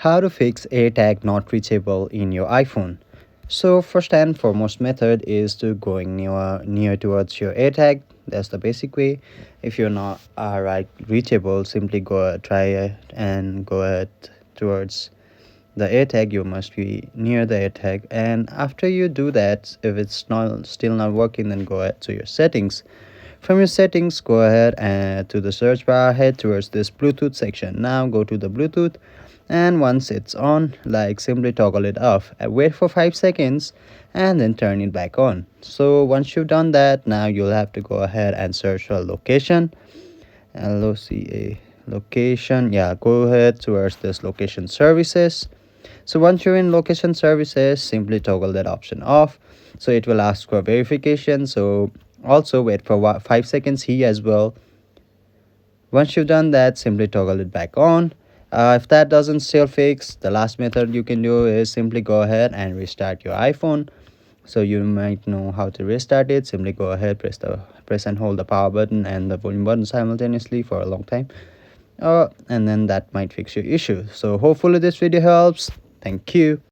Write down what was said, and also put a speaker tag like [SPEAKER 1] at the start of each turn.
[SPEAKER 1] How to fix AirTag not reachable in your iPhone. So first and foremost method is to going near towards your AirTag. That's the basic way. If you're not right reachable, simply try it and go ahead towards the AirTag. You must be near the AirTag, and after you do that, if it's not still not working, then go ahead to your settings. From your settings, go ahead and to the search bar, head towards this Bluetooth section. Now go to the Bluetooth, and once it's on, like simply toggle it off and wait for 5 seconds and then turn it back on. So once you've done that, now you'll have to go ahead and search for location. LOCA location. Yeah, go ahead towards this location services. So once you're in location services, simply toggle that option off. So it will ask for verification. So also wait for 5 seconds here as well. Once you've done that, simply toggle it back on. If that doesn't still fix, the last method you can do is simply go ahead and restart your iPhone. So you might know how to restart it. Simply go ahead, press and hold the power button and the volume button simultaneously for a long time. And then that might fix your issue. So hopefully this video helps. Thank you.